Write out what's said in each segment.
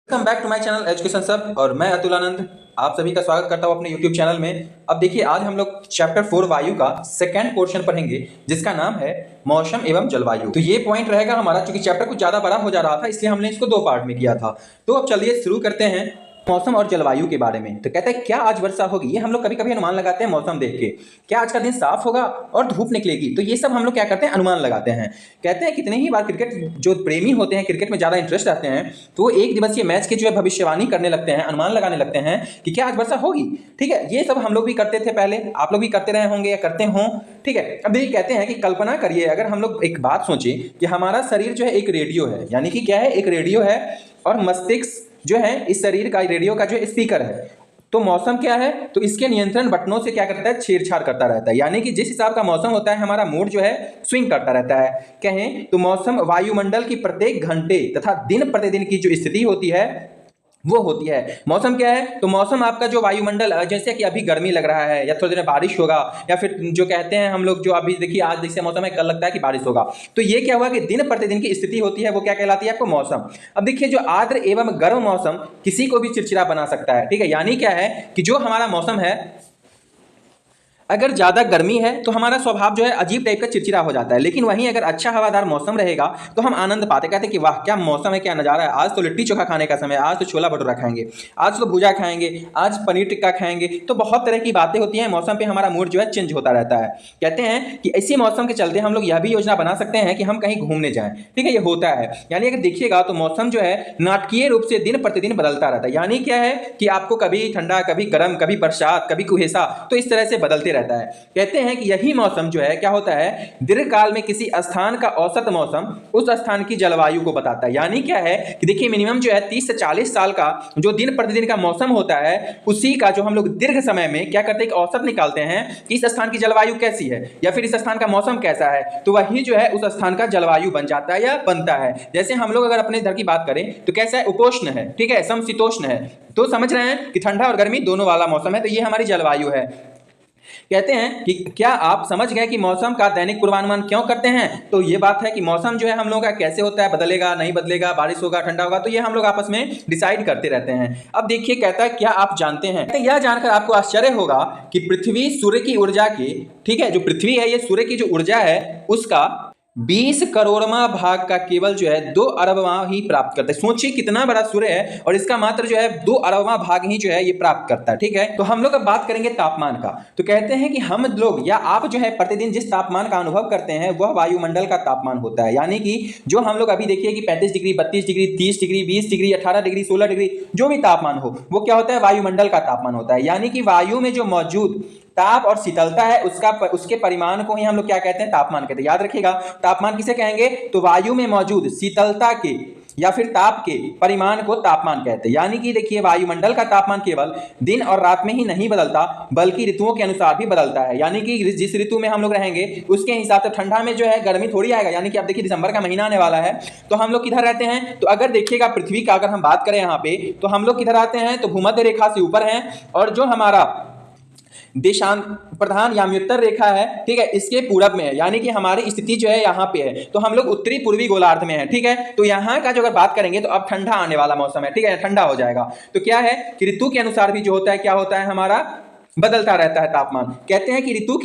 Welcome back to my channel education सब और मैं अतुल आनंद आप सभी का स्वागत करता हूं अपने यूट्यूब चैनल में। अब देखिए आज हम लोग चैप्टर 4 वायु का सेकंड पोर्शन पढ़ेंगे जिसका नाम है मौसम एवं जलवायु। तो ये पॉइंट रहेगा हमारा, क्योंकि चैप्टर कुछ ज्यादा बड़ा हो जा रहा था इसलिए हमने इसको 2 पार्ट में किया था। तो अब चलिए शुरू करते हैं मौसम और जलवायु के बारे में। तो कहता है क्या आज वर्षा होगी, ये हम लोग कभी कभी अनुमान लगाते हैं मौसम देख के। क्या आज का दिन साफ होगा और धूप निकलेगी, तो ये सब हम लोग क्या करते हैं अनुमान लगाते हैं। कहते हैं कितने ही बार क्रिकेट जो प्रेमी होते हैं, क्रिकेट में ज्यादा इंटरेस्ट रखते हैं, तो वो एक दिवसीय मैच के जो है भविष्यवाणी करने लगते हैं, अनुमान लगाने लगते हैं कि क्या आज वर्षा होगी। ठीक है, ये सब हम लोग भी करते थे पहले, आप लोग भी करते रहे होंगे या करते हों। ठीक है, अब ये कहते हैं कि कल्पना करिए अगर हम लोग एक बात सोचें कि हमारा शरीर जो है एक रेडियो है, यानी कि क्या है, एक रेडियो है और मस्तिष्क जो है इस शरीर का रेडियो का जो स्पीकर है। तो मौसम क्या है, तो इसके नियंत्रण बटनों से क्या करता है, छेड़छाड़ करता रहता है। यानी कि जिस हिसाब का मौसम होता है हमारा मूड जो है स्विंग करता रहता है। कहें तो मौसम वायुमंडल की प्रत्येक घंटे तथा दिन प्रतिदिन की जो स्थिति होती है वो होती है। मौसम क्या है, तो मौसम आपका जो वायुमंडल, जैसे कि अभी गर्मी लग रहा है या थोड़ी देर में बारिश होगा, या फिर जो कहते हैं हम लोग जो अभी देखिए आज जैसे मौसम है कल लगता है कि बारिश होगा, तो ये क्या हुआ कि दिन प्रतिदिन की स्थिति होती है वो क्या कहलाती है आपको, मौसम। अब देखिए जो आर्द्र एवं गर्म मौसम किसी को भी चिड़चिड़ा बना सकता है। ठीक है, यानी क्या है कि जो हमारा मौसम है अगर ज़्यादा गर्मी है तो हमारा स्वभाव जो है अजीब टाइप का चिड़चिड़ा हो जाता है, लेकिन वहीं अगर अच्छा हवादार मौसम रहेगा तो हम आनंद पाते, कहते हैं कि वाह क्या मौसम है, क्या नज़ारा है, आज तो लिट्टी चोखा खाने का समय, आज तो छोला भटूरा खाएंगे, आज तो भुजा खाएंगे, आज पनीर टिक्का खाएंगे। तो बहुत तरह की बातें होती हैं, मौसम पे हमारा मूड जो है चेंज होता रहता है। कहते हैं कि इसी मौसम के चलते हम लोग यह भी योजना बना सकते हैं कि हम कहीं घूमने जाएं। ठीक है, ये होता है। यानी अगर देखिएगा तो मौसम जो है नाटकीय रूप से दिन प्रतिदिन बदलता रहता है। यानी क्या है कि आपको कभी ठंडा, कभी गर्म, कभी बरसात, कभी कुहेसा, तो इस तरह से बदलते रहता है। कहते हैं कि यही मौसम जो है क्या होता है, दीर्घकाल में किसी स्थान का औसत मौसम उस स्थान की जलवायु को बताता है। यानी क्या है कि देखिए मिनिमम जो है 30 से 40 साल का जो दिन प्रतिदिन का मौसम होता है उसी का जो हम लोग दीर्घ समय में क्या करते हैं, औसत निकालते हैं कि इस स्थान की जलवायु कैसी है या फिर इस स्थान का मौसम कैसा है, तो वही जो है उस स्थान का जलवायु बन जाता है या बनता है। जैसे हम लोग अगर अपने इधर की बात करें तो कैसा है, उपोष्ण है, ठीक है, समशीतोष्ण है। तो समझ रहे हैं कि ठंडा और गर्मी दोनों वाला मौसम है, तो ये हमारी जलवायु है। कहते हैं कि क्या आप समझ गए कि मौसम का दैनिक पूर्वानुमान क्यों करते हैं। तो ये बात है कि मौसम जो है हम लोगों का कैसे होता है, बदलेगा नहीं बदलेगा, बारिश होगा ठंडा होगा, तो ये हम लोग आपस में डिसाइड करते रहते हैं। अब देखिए कहता है क्या आप जानते हैं, यह जानकर आपको आश्चर्य होगा कि पृथ्वी सूर्य की ऊर्जा की, ठीक है, जो पृथ्वी है ये सूर्य की जो ऊर्जा है उसका 20 करोड़वां भाग का केवल जो है 2 अरबवां ही प्राप्त करता है। सोचिए कितना बड़ा सूर्य है और इसका मात्र जो है 2 अरबवां भाग ही जो है ये प्राप्त करता है। ठीक है, तो हम लोग अब बात करेंगे तापमान का। तो कहते हैं कि हम लोग या आप जो है प्रतिदिन जिस तापमान का अनुभव करते हैं वह वायुमंडल का तापमान होता है। यानी कि जो हम लोग अभी देखिए कि 35 degree, 32 degree, 30 degree, 20 degree, 18 degree, 16 degree, जो भी तापमान हो वो क्या होता है, वायुमंडल का तापमान होता है। यानी कि वायु में जो मौजूद ताप और शीतलता है उसके परिमाण को ही हम लोग क्या कहते हैं, तापमान कहते हैं। याद रखिएगा तापमान किसे कहेंगे, तो वायु में मौजूद शीतलता के या फिर ताप के परिमाण को तापमान कहते हैं। यानी कि देखिए वायुमंडल का तापमान केवल दिन और रात में ही नहीं बदलता बल्कि ऋतुओं के अनुसार भी बदलता है। यानी कि जिस ऋतु में हम लोग रहेंगे उसके हिसाब से ठंडा में जो है गर्मी थोड़ी आएगा। यानी कि आप देखिए दिसंबर का महीना आने वाला है तो हम लोग किधर रहते हैं, तो अगर देखिएगा पृथ्वी का अगर हम बात करें यहाँ पे तो हम लोग किधर आते हैं, तो भूमध्य रेखा से ऊपर हैं और जो हमारा देशांत प्रधान याम्योत्तर रेखा है, ठीक है, इसके पूरब में है। यानी कि हमारी स्थिति जो है यहाँ पे है, तो हम लोग उत्तरी पूर्वी गोलार्ध में है। ठीक है, तो यहाँ का जो अगर बात करेंगे तो अब ठंडा आने वाला मौसम है, ठीक है, ठंडा हो जाएगा। तो क्या है कि ऋतु के अनुसार भी जो होता है क्या होता है, हमारा बदलता रहता है तापमान। कहते हैं कि ऋतु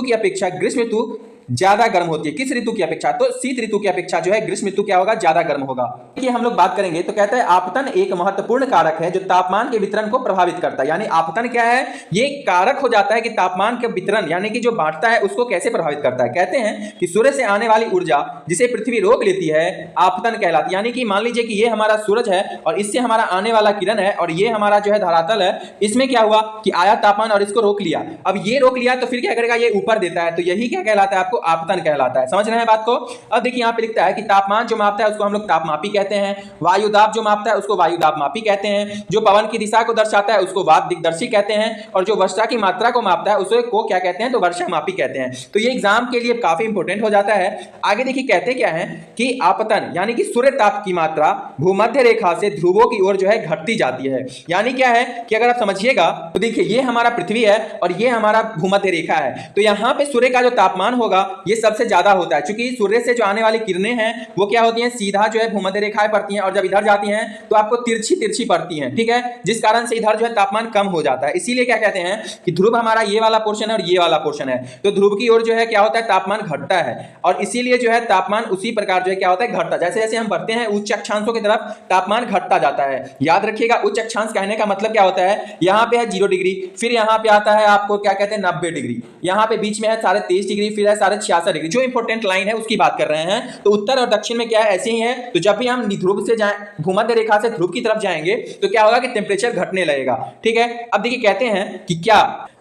की अपेक्षा ग्रीष्म ऋतु ज्यादा गर्म होती है। किस ऋतु की अपेक्षा, तो शीत ऋतु की अपेक्षा जो है ग्रीष्म ऋतु क्या होगा, ज्यादा गर्म होगा। ये हम लोग बात करेंगे तो कहता है आपतन एक महत्वपूर्ण कारक है जो तापमान के वितरण को प्रभावित करता है। यानी आपतन क्या है, ये कारक हो जाता है कि तापमान के वितरण यानी कि जो बांटता है उसको कैसे प्रभावित करता है। कहते हैं कि सूर्य से आने वाली ऊर्जा जिसे पृथ्वी रोक लेती है आपतन कहलाती है। यानी कि मान लीजिए कि ये हमारा सूरज है और इससे हमारा आने वाला किरण है और ये हमारा जो है धरातल है, इसमें क्या हुआ कि आया तापमान और इसको रोक लिया। अब ये रोक लिया तो फिर क्या करेगा, ये ऊपर देता है, तो यही क्या कहलाता है आपको, आपतन कहलाता है। समझ रहे हैं बात को। अब देखिए यहाँ पे लिखता है कि तापमान जो मापता है उसको हम लोग तापमापी कहते हैं, वायु दाब जो मापता है उसको वायु दाब मापी कहते हैं, जो पवन की दिशा को दर्शाता है उसको वात दिग्दर्शी कहते हैं, और जो वर्षा की मात्रा को मापता है उसको क्या कहते हैं, तो वर्षा मापी कहते हैं। तो ये एग्जाम के लिए काफी इंपॉर्टेंट हो जाता है। आगे देखिए कहते क्या है कि आपतन यानी कि सूर्य ताप की मात्रा भूमध्य रेखा से ध्रुवों की ओर जो है घटती जाती है। यानी क्या है कि अगर आप समझिएगा तो देखिए ये हमारा पृथ्वी है और ये हमारा भूमध्य रेखा है, तो यहाँ पे सूर्य का जो तापमान होगा ये सबसे ज्यादा होता है, क्योंकि सूर्य से जो आने वाली किरणें हैं वो क्या होती हैं, सीधा जो है भूमध्य रेखाएं पड़ती हैं, और जब इधर जाती हैं तो आपको तिरछी तिरछी पड़ती हैं, ठीक है, जिस कारण से इधर जो है तापमान कम हो जाता है। इसीलिए क्या कहते हैं कि ध्रुव हमारा ये वाला पोर्शन है और ये वाला पोर्शन है, तो ध्रुव की ओर जो है क्या होता है, तापमान घटता है, और इसीलिए जो है तापमान उसी प्रकार जो है क्या होता है, घटता। जैसे जैसे हम बढ़ते हैं उच्च अक्षांशों की तरफ तापमान घटता जाता है। याद रखिएगा, उच्च अक्षांश कहने का मतलब क्या होता है, यहाँ पे है 0 डिग्री, फिर यहाँ पे आता है आपको क्या कहते हैं 90 डिग्री, यहाँ पे बीच में है 23.5 डिग्री, फिर है 66.5 डिग्री। जो इंपॉर्टेंट लाइन है उसकी बात कर रहे हैं। तो उत्तर और दक्षिण में क्या है, ऐसे ही है। तो जब भी हम ध्रुव से जाए, भूमध्य रेखा से ध्रुव की तरफ जाएंगे तो क्या होगा कि टेम्परेचर घटने लगेगा, ठीक है। अब देखिए कहते हैं कि क्या,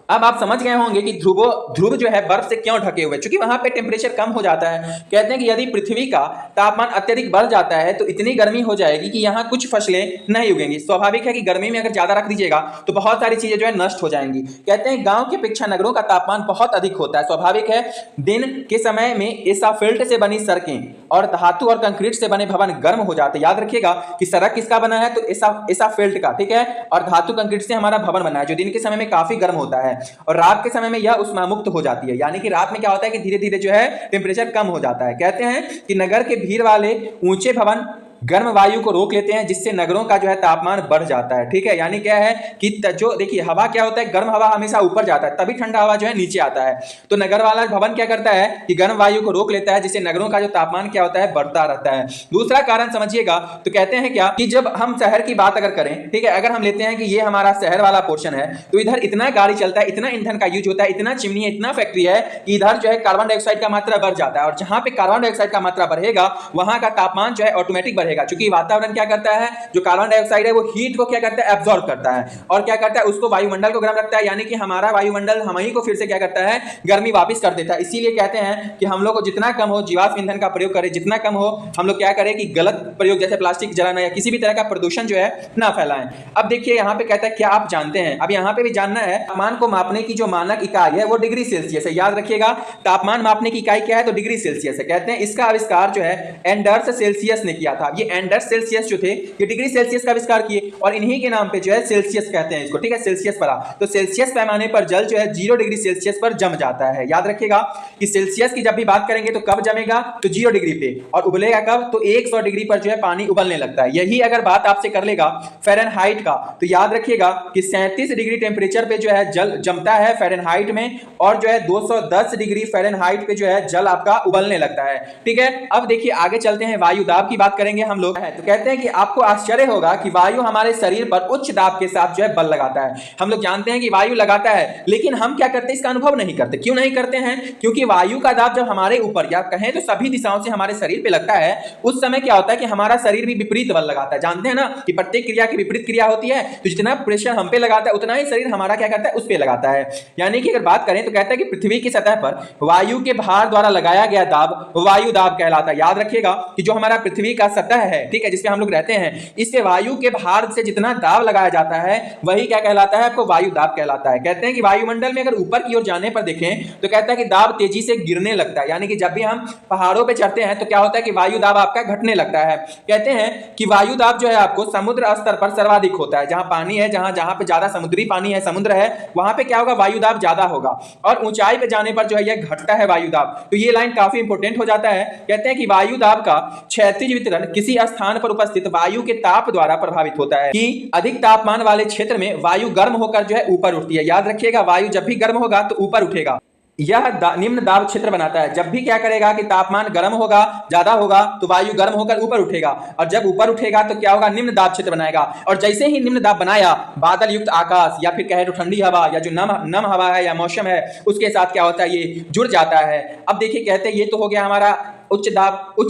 अब आप समझ गए होंगे कि ध्रुव जो है बर्फ से क्यों ढके हुए, क्योंकि वहां पे टेम्परेचर कम हो जाता है। कहते हैं कि यदि पृथ्वी का तापमान अत्यधिक बढ़ जाता है तो इतनी गर्मी हो जाएगी कि यहाँ कुछ फसलें नहीं उगेंगी। स्वाभाविक है कि गर्मी में अगर ज्यादा रख दीजिएगा तो बहुत सारी चीजें जो है नष्ट हो जाएंगी। कहते हैं गांव की अपेक्षा नगरों का तापमान बहुत अधिक होता है। स्वाभाविक है, दिन के समय में एसाफेल्ट से बनी सड़कें और धातु और कंक्रीट से बने भवन गर्म हो जाते हैं। याद रखिएगा कि सड़क किसका बना है, तो एसाफेल्ट का, ठीक है, और धातु कंक्रीट से हमारा भवन बना है, जो दिन के समय में काफी गर्म होता है, और रात के समय में यह उष्मा मुक्त हो जाती है। यानी कि रात में क्या होता है कि धीरे धीरे जो है टेम्परेचर कम हो जाता है। कहते हैं कि नगर के भीड़ वाले ऊंचे भवन गर्म वायु को रोक लेते हैं, जिससे नगरों का जो है तापमान बढ़ जाता है, ठीक है। यानी क्या है कि जो देखिए हवा क्या होता है, गर्म हवा हमेशा ऊपर जाता है, तभी ठंडा हवा जो है नीचे आता है। तो नगर वाला भवन क्या करता है कि गर्म वायु को रोक लेता है, जिससे नगरों का जो तापमान क्या होता है, बढ़ता रहता है। दूसरा कारण समझिएगा, तो कहते हैं क्या कि जब हम शहर की बात अगर करें, ठीक है, अगर हम लेते हैं कि ये हमारा शहर वाला पोर्शन है, तो इधर इतना गाड़ी चलता है, इतना ईंधन का यूज होता है, इतना चिमनी है, इतना फैक्ट्री है कि इधर जो है कार्बन डाइऑक्साइड का मात्रा बढ़ जाता है, और जहां पे कार्बन डाइऑक्साइड का मात्रा बढ़ेगा वहां का तापमान जो है ऑटोमेटिक बढ़ेगा, क्योंकि वातावरण क्या करता है, जो कार्बन डाइऑक्साइड है वो हीट को क्या करता है, एब्जॉर्ब करता है, और क्या करता है, उसको वायुमंडल को गर्म रखता है। यानी कि हमारा वायुमंडल हम ही को फिर से क्या करता है, गर्मी वापस कर देता है। इसीलिए कहते हैं कि हम लोग को जितना कम हो जीवाश्म ईंधन का प्रयोग करें, जितना कम हो हम लोग क्या करें कि गलत प्रयोग जैसे प्लास्टिक जलाना या किसी भी तरह का प्रदूषण जो है ना फैलाएं। अब देखिए यहाँ पे कहता है, क्या आप जानते हैं, अब यहाँ पे भी जानना है, तापमान को मापने की जो मानक इकाई है वो डिग्री सेल्सियस है। याद रखिएगा, तापमान मापने की इकाई क्या है, तो डिग्री सेल्सियस है। कहते हैं इसका आविष्कार जो है एंडर्स सेल्सियस ने किया था। ये एंडर्स सेल्सियस जो थे ये डिग्री सेल्सियस का आविष्कार किए, और इन्हीं के नाम पे जो है सेल्सियस कहते हैं इसको, ठीक है, सेल्सियस पड़ा। तो सेल्सियस पैमाने पर जल जो है 0 डिग्री सेल्सियस पर जम जाता है। याद रखिएगा कि सेल्सियस की जब भी बात करेंगे तो कब जमेगा, तो 0 डिग्री पे, और उबलेगा कब, तो 100 डिग्री पर जो है पानी उबलने लगता है। यही अगर बात आपसे कर लेगा फ़ारेनहाइट का, तो याद रखिएगा कि 37 डिग्री टेम्परेचर पे जो है जल जमता है फ़ारेनहाइट में, और जो है 210 डिग्री फ़ारेनहाइट पे जो है जल आपका उबलने लगता है, ठीक है। अब देखिए आगे चलते हैं, वायु दाब की बात करेंगे हम लोग। तो कहते हैं कि आपको आश्चर्य होगा कि वायु हमारे शरीर पर उच्च दाब के साथ जो है बल लगाता है। हम लोग जानते हैं कि वायु लगाता है, लेकिन हम क्या करते हैं, इसका अनुभव नहीं करते। क्यों नहीं करते हैं, क्योंकि वायु का दाब जब हमारे ऊपर या कहें तो सभी दिशाओं से हमारे शरीर पे लगता है, उस समय क्या होता है कि हमारा शरीर भी विपरीत बल लगाता है। जानते हैं ना कि प्रत्येक क्रिया की विपरीत क्रिया होती है, तो जितना प्रेशर हम पे लगाता है उतना ही शरीर हमारा क्या करता है, उस पे लगाता है। यानी कि अगर बात करें तो कहता है कि पृथ्वी की सतह पर वायु के भार द्वारा लगाया गया दाब वायु दाब कहलाता है। याद रखिएगा कि जो हमारा पृथ्वी का सतह है, ठीक है, जिसपे हम लोग रहते हैं, इससे वायु के भार से जितना दाब लगाया जाता है वही क्या कहलाता है, आपको वायु दाब कहलाता है। कहते हैं कि वायुमंडल में अगर ऊपर की ओर जाने पर देखें तो कहता है कि दाब तेजी से गिरने लगता है। यानी कि जब भी हम पहाड़ों पे चढ़ते हैं तो क्या होता है कि वायु दाब आपका घटने लगता है। कहते हैं कि वायु दाब जो है आपको समुद्र स्तर पर सर्वाधिक होता है। जहां पानी है, जहां पे ज्यादा समुद्री पानी है, समुद्र है, वहां पे क्या होगा, वायु दाब ज्यादा होगा, और ऊंचाई पे जाने पर जो है यह घटता है वायु दाब। तो ये लाइन काफी इंपॉर्टेंट हो जाता है। कहते हैं कि वायु दाब का क्षैतिज वितरण किसी स्थान पर उपस्थित वायु के ताप द्वारा प्रभावित होता है, कि अधिक तापमान वाले क्षेत्र में वायु गर्म होकर जो है ऊपर उठती है। याद रखिएगा, वायु जब भी गर्म होगा तो ऊपर उठेगा, यह निम्न दाब क्षेत्र बनाता है। जब भी क्या करेगा कि तापमान गर्म होगा, ज्यादा होगा, तो वायु गर्म होकर ऊपर उठेगा, और जब ऊपर उठेगा तो क्या होगा, निम्न दाब क्षेत्र बनाएगा। और जैसे ही निम्न दाब बनाया, बादल युक्त आकाश या फिर कहे तो ठंडी हवा या जो नम हवा है या मौसम है, उसके साथ क्या होता है, ये जुड़ जाता है। अब देखिए कहते हैं ये तो हो गया हमारा उच्च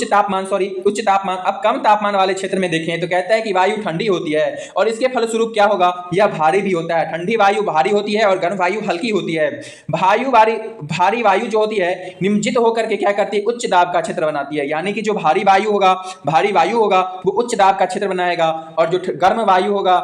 तापमान। अब कम तापमान वाले क्षेत्र में देखें तो कहता है कि वायु ठंडी होती है, और इसके फलस्वरूप क्या होगा, यह भारी भी होता है। ठंडी वायु भारी होती है और गर्म वायु हल्की होती है। भारी वायु जो होती है निमज्जित होकर के क्या करती है, उच्च दाब का क्षेत्र बनाती है। यानी कि जो भारी वायु होगा वो उच्च दाब का क्षेत्र बनाएगा, और जो गर्म वायु होगा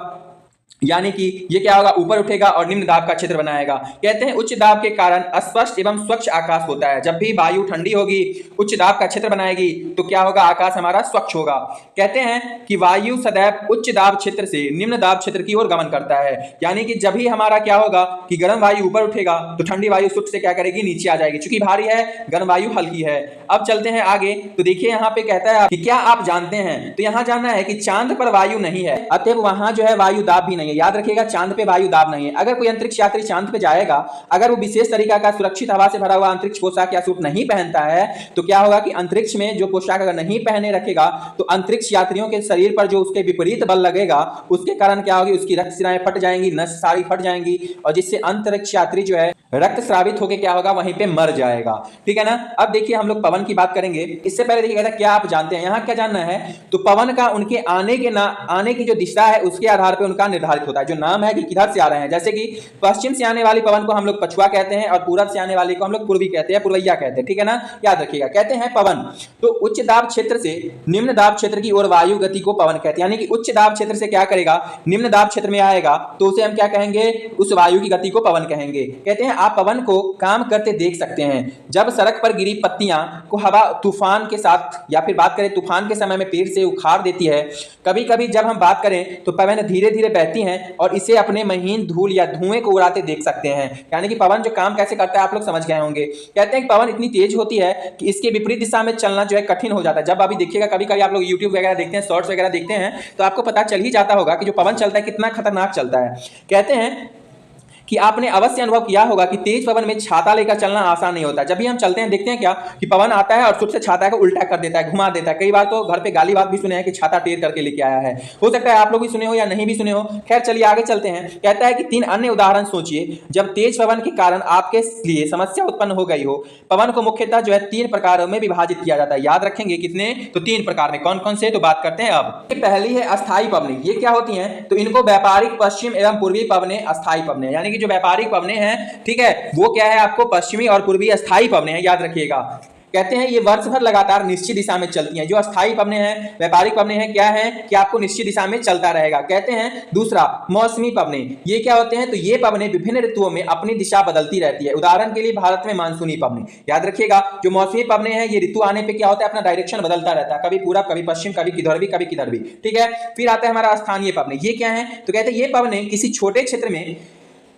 यानी कि ये क्या होगा, ऊपर उठेगा और निम्न दाब का क्षेत्र बनाएगा। कहते हैं उच्च दाब के कारण अस्पष्ट एवं स्वच्छ आकाश होता है। जब भी वायु ठंडी होगी, उच्च दाब का क्षेत्र बनाएगी, तो क्या होगा, आकाश हमारा स्वच्छ होगा। कहते हैं कि वायु सदैव उच्च दाब क्षेत्र से निम्न दाब क्षेत्र की ओर गमन करता है। यानी कि जब भी हमारा क्या होगा कि गर्म वायु ऊपर उठेगा तो ठंडी वायु सुट से क्या करेगी, नीचे आ जाएगी। चूंकि भारी है, गर्म वायु हल्की है। अब चलते हैं आगे, तो देखिए यहाँ पे कहता है कि क्या आप जानते हैं, तो यहाँ जानना है कि चांद पर वायु नहीं है, अतएव वहां जो है वायु दाब भी नहीं है। याद रखिएगा, चांद पे वायु दाब नहीं है। अगर कोई अंतरिक्ष यात्री चांद पे जाएगा, अगर वो विशेष तरीका का सुरक्षित हवा से भरा हुआ अंतरिक्ष पोशाक या सूट नहीं पहनता है, तो क्या होगा कि अंतरिक्ष में जो पोशाक अगर नहीं पहने रखेगा, तो अंतरिक्ष यात्रियों के शरीर पर जो उसके विपरीत बल लगेगा, उसके कारण क्या होगी, उसकी रक्तशिराएं फट जाएंगी, नस सारी फट जाएंगी, और जिससे अंतरिक्ष यात्री जो है रक्त स्रावित होकर क्या होगा, वहीं पे मर जाएगा। ठीक है ना। अब देखिए हम लोग पवन की बात करेंगे। इससे पहले देखिए क्या आप जानते हैं, यहाँ क्या जानना है, तो पवन का उनके आने की जो दिशा है उसके आधार पर उनका निर्धारित होता है। जो नाम है कि किधर से आ रहे हैं, जैसे कि पश्चिम से आने वाली पवन को हम लोग पछुआ कहते हैं, और पूरब से आने वाली को हम लोग पूर्वी कहते हैं, पूर्वैया कहते हैं। ठीक है ना, याद रखिएगा। कहते हैं पवन, तो उच्च दाब क्षेत्र से निम्न दाब क्षेत्र की ओर वायु गति को पवन कहते हैं। यानी कि उच्च दाब क्षेत्र से क्या करेगा, निम्न दाब क्षेत्र में आएगा, तो उसे हम क्या कहेंगे, उस वायु की गति को पवन कहेंगे। कहते हैं आप पवन को काम करते देख सकते हैं। जब सड़क पर गिरी पत्तियां को हवा तूफान के साथ, या फिर बात करें तूफान के समय में पेड़ से उखाड़ देती है। कभी कभी जब हम बात करें तो पवन धीरे धीरे बहती हैं और इसे अपने महीन धूल या धुएं को उड़ाते देख सकते हैं। यानी कि पवन जो काम कैसे करता है आप लोग समझ गए होंगे। कहते हैं कि पवन इतनी तेज होती है कि इसके विपरीत दिशा में चलना जो है कठिन हो जाता है। जब अभी देखिएगा, कभी कभी आप लोग यूट्यूब वगैरह देखते हैं, शॉर्ट्स वगैरह देखते हैं, तो आपको पता चल ही जाता होगा कि जो पवन चलता है कितना खतरनाक चलता है। कहते हैं कि आपने अवश्य अनुभव किया होगा कि तेज पवन में छाता लेकर चलना आसान नहीं होता। जब भी हम चलते हैं देखते हैं क्या कि पवन आता है और सुट से छाता को उल्टा कर देता है, घुमा देता है। कई बार तो घर पे गाली बात भी सुने हैं कि छाता टेढ़ करके लेके आया है। हो सकता है आप लोग भी सुने हो या नहीं भी सुने हो। खैर चलिए आगे चलते हैं। कहता है कि 3 अन्य उदाहरण सोचिए जब तेज पवन के कारण आपके लिए समस्या उत्पन्न हो गई हो। पवन को मुख्यतः जो है 3 प्रकारों में विभाजित किया जाता है। याद रखेंगे कितने, तो 3 प्रकार में। कौन कौन से, तो बात करते हैं अब। पहली है अस्थायी पवनें। ये क्या होती हैं, तो इनको व्यापारिक पश्चिम एवं पूर्वी पवनें, अस्थायी पवनें। यानी कि जो व्यापारिक पवनें हैं, ठीक है, वो क्या है, आपको पश्चिमी और पूर्वी अस्थायी पवनें हैं। याद रखिएगा। कहते हैं ये वर्ष भर लगातार निश्चित दिशा में चलती हैं। जो अस्थायी पवनें हैं, व्यापारिक पवनें हैं, क्या है कि आपको निश्चित दिशा में चलता रहेगा। कहते हैं दूसरा मौसमी पवनें। ये क्या होते हैं, तो ये पवनें विभिन्न ऋतुओं में अपनी दिशा बदलती रहती है। उदाहरण के लिए भारत में मानसूनी पवनें। याद रखिएगा, जो मौसमी पवनें हैं ये ऋतु आने पे क्या होता है, अपना डायरेक्शन बदलता रहता है, कभी पूरब, कभी पश्चिम, कभी किधर भी, कभी किधर भी। ठीक है। फिर आता है हमारा स्थानीय पवनें। ये क्या है, तो कहते हैं ये पवनें किसी छोटे क्षेत्र में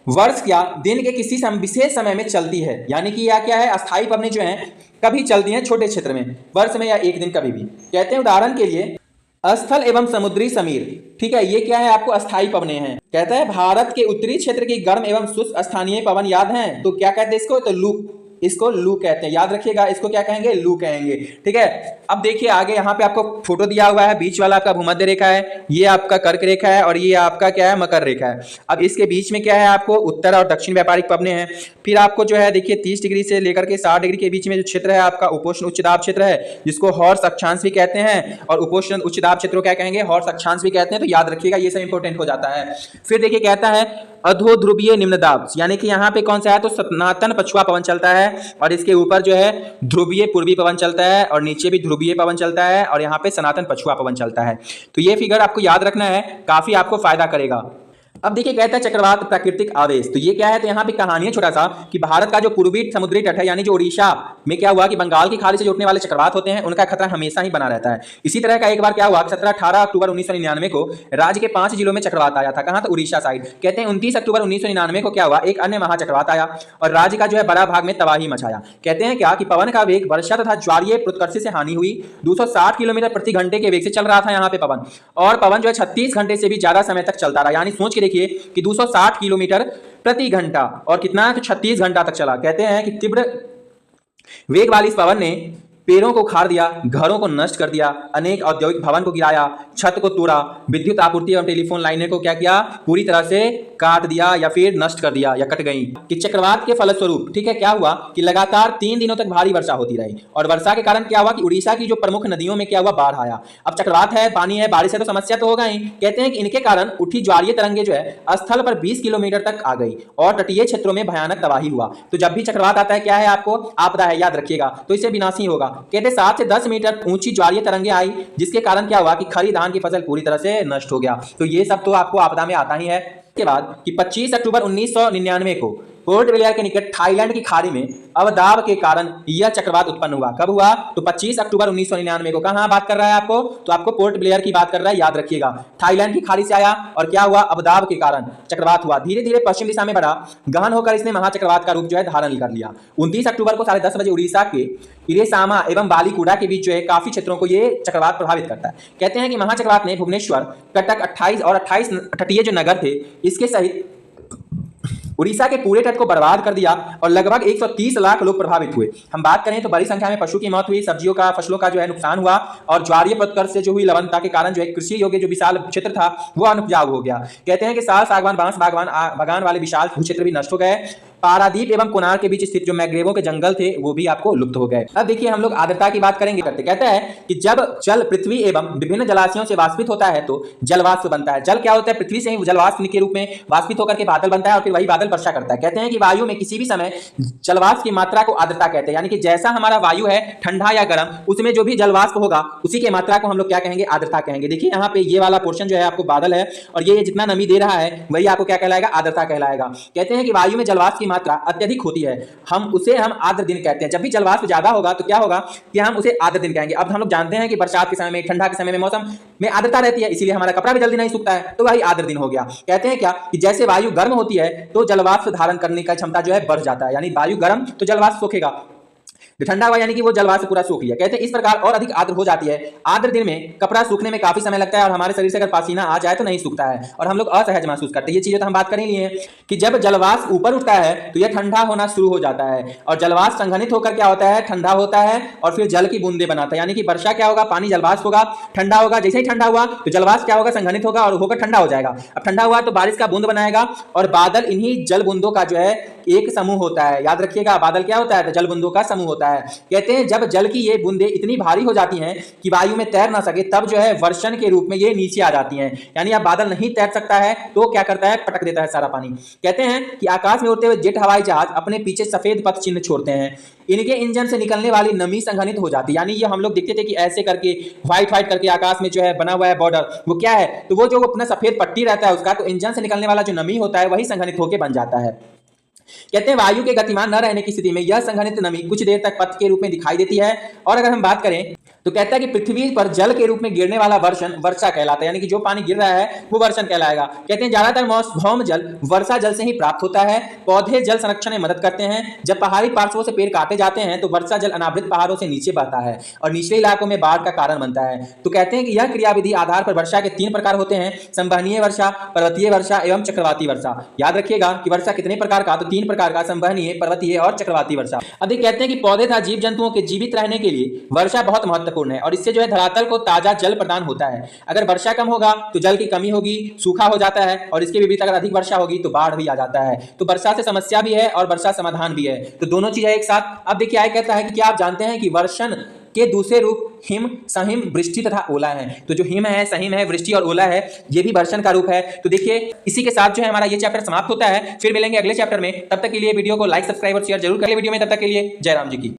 वर्ष या दिन के किसी विशेष समय में चलती है। यानी कि यह क्या है, अस्थायी पवनें जो हैं कभी चलती हैं छोटे क्षेत्र में, वर्ष में या एक दिन कभी भी। कहते हैं उदाहरण के लिए स्थल एवं समुद्री समीर। ठीक है, ये क्या है, आपको अस्थायी पवनें हैं। कहता है भारत के उत्तरी क्षेत्र की गर्म एवं शुष्क स्थानीय पवन याद हैं, तो क्या कहते हैं इसको, तो लू, इसको लू कहते हैं। याद रखिएगा, इसको क्या कहेंगे, लू कहेंगे। ठीक है। अब देखिए आगे, यहाँ पे आपको फोटो दिया हुआ है। बीच वाला आपका भूमध्य रेखा है, ये आपका कर्क रेखा है, और ये आपका क्या है, मकर रेखा है। अब इसके बीच में क्या है, आपको उत्तर और दक्षिण व्यापारिक पवनें हैं। फिर आपको जो है देखिए 30 डिग्री से लेकर के 60 डिग्री के बीच में जो क्षेत्र है आपका उपोष्ण उच्च दाब क्षेत्र है, जिसको हॉर्स अक्षांश भी कहते हैं, और उपोष्ण उच्च दाब क्षेत्र को क्या कहेंगे, हॉर्स अक्षांश भी कहते हैं। तो याद रखिएगा, ये सब इंपॉर्टेंट हो जाता है। फिर देखिए कहता है अधो ध्रुवीय निम्न दाब। यानी कि यहाँ पे कौन सा है, तो सनातन पछुआ पवन चलता है, और इसके ऊपर जो है ध्रुवीय पूर्वी पवन चलता है, और नीचे भी ध्रुवीय पवन चलता है, और यहाँ पे सनातन पछुआ पवन चलता है। तो ये फिगर आपको याद रखना है, काफी आपको फायदा करेगा। अब देखिए कहता है चक्रवात प्राकृतिक आवेश। तो ये क्या है, तो यहाँ पे कहानी है छोटा सा कि भारत का जो पूर्वी समुद्री तट है, यानी जो उड़ीसा में क्या हुआ कि बंगाल की खाड़ी से जो उठने वाले चक्रवात होते हैं उनका खतरा हमेशा ही बना रहता है। इसी तरह का एक बार क्या हुआ, 17-18 अक्टूबर 1999 को राज्य के 5 जिलों में चक्रवात आया था। कहां, तो उड़ीसा साइड। कहते हैं 29 अक्टूबर 1999 को क्या हुआ, एक अन्य महाचक्रवात आया और राज्य का जो है बड़ा भाग में तबाही मचाया। कहते हैं क्या कि पवन का वेग, वर्षा तथा ज्वारीय प्रोत्कर्ष से हानि हुई। 260 किलोमीटर प्रति घंटे के वेग से चल रहा था यहाँ पे पवन, और पवन जो है 36 घंटे से भी ज्यादा समय तक चलता रहा। यानी सोच के देखिए कि 260 किलोमीटर प्रति घंटा और कितना, तो 36 घंटा तक चला। कहते हैं कि तीव्र वेग वाली इस पवन ने पेड़ों को उखाड़ दिया, घरों को नष्ट कर दिया, अनेक औद्योगिक भवन को गिराया, छत को तोड़ा, विद्युत आपूर्ति एवं टेलीफोन लाइनें को क्या किया, पूरी तरह से काट दिया या फिर नष्ट कर दिया या कट गई। कि चक्रवात के फलस्वरूप, ठीक है, क्या हुआ कि लगातार 3 दिनों तक भारी वर्षा होती रही, और वर्षा के कारण क्या हुआ कि उड़ीसा की जो प्रमुख नदियों में क्या हुआ, बाढ़ आया। अब चक्रवात है, पानी है, बारिश है, तो समस्या तो होगा ही। कहते हैं कि इनके कारण उठी ज्वारीय तरंगे जो है स्थल पर 20 किलोमीटर तक आ गई और तटीय क्षेत्रों में भयानक तबाही हुआ। तो जब भी चक्रवात आता है क्या है, आपको आपदा है, याद रखिएगा, तो इसे विनाशी होगा। कहते 7 से 10 मीटर ऊंची ज्वारीय तरंगे आई, जिसके कारण क्या हुआ कि खड़ी धान की फसल पूरी तरह से नष्ट हो गया। तो ये सब तो आपको आपदा में आता ही है। के बाद कि 25 अक्टूबर 1999 को पोर्ट ब्लेयर के निकट थाईलैंड की खाड़ी में अवदाब के कारण यह चक्रवात उत्पन्न हुआ। कब हुआ? तो 25 अक्टूबर 1999 को। कहां बात कर रहा है आपको? तो आपको पोर्ट ब्लेयर की बात कर रहा है, याद रखिएगा। थाईलैंड की खाड़ी से आया और क्या हुआ? अवदाब के कारण चक्रवात हुआ। धीरे धीरे पश्चिम दिशा में बढ़ा, गहन होकर इसने महाचक्रवात का रूप जो है धारण कर लिया। 29 अक्टूबर को 10:30 बजे उड़ीसा के इरेसामा एवं बालीकुडा के बीच जो है काफी क्षेत्रों को ये चक्रवात प्रभावित करता है। कहते हैं कि महाचक्रवात ने भुवनेश्वर, कटक 28 और 28 तटीय जो नगर थे इसके सहित उड़ीसा के पूरे तट को बर्बाद कर दिया और लगभग 130 लाख लोग प्रभावित हुए। हम बात करें तो बड़ी संख्या में पशु की मौत हुई, सब्जियों का, फसलों का जो है नुकसान हुआ और ज्वारीय प्रतिकर्ष से जो हुई लवणता के कारण जो है कृषि योग्य जो विशाल क्षेत्र था वो अनुपजाऊ हो गया। कहते हैं कि साल, सागवान, बांस, बागान वाले विशाल क्षेत्र भी नष्ट हो गए। पारादीप एवं कोणार्क के बीच स्थित जो मैग्रेवों के जंगल थे वो भी आपको लुप्त हो गए। अब देखिए हम लोग आर्द्रता की बात करेंगे। कहता है कि जब जल पृथ्वी एवं विभिन्न जलाशयों से वाष्पित होता है तो जलवाष्प बनता है। जल क्या होता है? पृथ्वी से ही जलवाष्प के रूप में वाष्पित होकर के बादल बनता है और फिर वही बादल वर्षा करता है। कहते हैं कि वायु में किसी भी समय जलवाष्प की मात्रा को आर्द्रता कहते हैं, यानी कि जैसा हमारा वायु है ठंडा या गर्म, उसमें जो भी जलवाष्प होगा उसी की मात्रा को हम लोग क्या कहेंगे? आर्द्रता कहेंगे। देखिए यहाँ पे ये वाला पोर्शन जो है आपको बादल है और ये जितना नमी दे रहा है वही आपको क्या कहलाएगा? आर्द्रता कहलाएगा। कहते हैं कि वायु में जलवाष्प की मात्रा अत्यधिक होती है, हम उसे आर्द्र दिन कहते हैं। जब भी जलवाष्प ज्यादा होगा तो क्या होगा कि हम उसे आर्द्र दिन कहेंगे। अब हम लोग जानते हैं कि बरसात के समय में, ठंडा के समय में मौसम में आर्द्रता रहती है, इसीलिए हमारा कपड़ा भी जल्दी नहीं सूखता है, तो वही आर्द्र दिन हो गया। कहते हैं क्या कि जैसे वायु गर्म होती है तो जलवाष्प धारण करने का क्षमता जो है बढ़ जाता है, यानी वायु गर्म तो जलवाष्प सूखेगा, ठंडा हुआ यानी कि वो जलवाष्प पूरा सूख लिया। कहते हैं इस प्रकार और अधिक आर्द्र हो जाती है। आर्द्र दिन में कपड़ा सूखने में काफी समय लगता है और हमारे शरीर से अगर पसीना आ जाए तो नहीं सूखता है और हम लोग असहज महसूस करते हैं। ये चीजें तो हम बात कर ही लिए हैं कि जब जलवाष्प ऊपर उठता है तो यह ठंडा होना शुरू हो जाता है और जलवाष्प संघनित होकर क्या होता है? ठंडा होता है और फिर जल की बूंदे बनाता है। यानी कि वर्षा क्या होगा? पानी जलवाष्प होगा, ठंडा होगा, जैसे ही ठंडा हुआ तो जलवाष्प क्या होगा? संघनित होगा और होकर ठंडा हो जाएगा। अब ठंडा हुआ तो बारिश का बूंद बनाएगा और बादल इन्हीं जल बूंदों का जो है एक समूह होता है। याद रखिएगा, बादल क्या होता है? तो जल बूंदों का समूह होता है। कहते हैं जब जल की ये बूंदें इतनी भारी हो जाती हैं कि वायु में तैर ना सके, तब जो है वर्षण के रूप में ये नीचे आ जाती हैं। यानी अब बादल नहीं तैर सकता है तो क्या करता है? पटक देता है सारा पानी। कहते हैं कि आकाश में उड़ते हुए जेट हवाई जहाज अपने पीछे सफेद पथ चिन्ह छोड़ते हैं। इनके इंजन से निकलने वाली नमी संघनित हो जाती है। यानी ये हम लोग देखते थे कि ऐसे करके व्हाइट व्हाइट करके आकाश में जो है बना हुआ है बॉर्डर, वो क्या है? तो वो जो अपना सफेद पट्टी रहता है उसका, तो इंजन से निकलने वाला जो नमी होता है वही संघनित होकर बन जाता है। कहते हैं वायु के गतिमान न रहने की स्थिति में यह संघनित नमी कुछ देर तक पथ के रूप में दिखाई देती है। और अगर हम बात करें तो कहता है कि पृथ्वी पर जल के रूप में गिरने वाला वर्षण वर्षा कहलाता है, यानी कि जो पानी गिर रहा है वो वर्षण कहलाएगा। कहते हैं ज्यादातर भौम जल वर्षा जल से ही प्राप्त होता है। पौधे जल संरक्षण में मदद करते हैं। जब पहाड़ी पार्श्वों से पेड़ काटे जाते हैं तो वर्षा जल अनावृत पहाड़ों से नीचे बहता है और निचले इलाकों में बाढ़ का कारण बनता है। तो कहते हैं कि यह क्रियाविधि आधार पर वर्षा के 3 प्रकार होते हैं: संवहनीय वर्षा, पर्वतीय वर्षा एवं चक्रवाती वर्षा। याद रखिएगा कि वर्षा कितने प्रकार का? तो 3 प्रकार का, संवहनीय, पर्वतीय और चक्रवाती वर्षा। अब कहते हैं कि पौधे तथा जीव जंतुओं के जीवित रहने के लिए वर्षा बहुत महत्वपूर्ण है और इससे जो है धरातल को ताजा जल प्रदान होता है। अगर वर्षा कम होगा तो जल की कमी होगी, सूखा हो जाता है और इसके विपरीत अगर अधिक वर्षा होगी तो बाढ़ भी आ जाता है। तो वर्षा से समस्या भी है और वर्षा समाधान भी है, तो दोनों चीजें एक साथ। अब देखिए आगे कहता है कि क्या आप जानते हैं कि वर्षण के दूसरे रूप हिम, सहिम, वृष्टि तथा ओला है। तो जो हिम है, सहिम है, वृष्टि और ओला है, ये भी वर्षण का रूप है। तो देखिए इसी के साथ जो है हमारा ये चैप्टर समाप्त होता है। फिर मिलेंगे अगले चैप्टर में, तब तक के लिए वीडियो को लाइक, सब्सक्राइब और शेयर जरूर करें वीडियो में। तब तक के लिए जय राम जी की।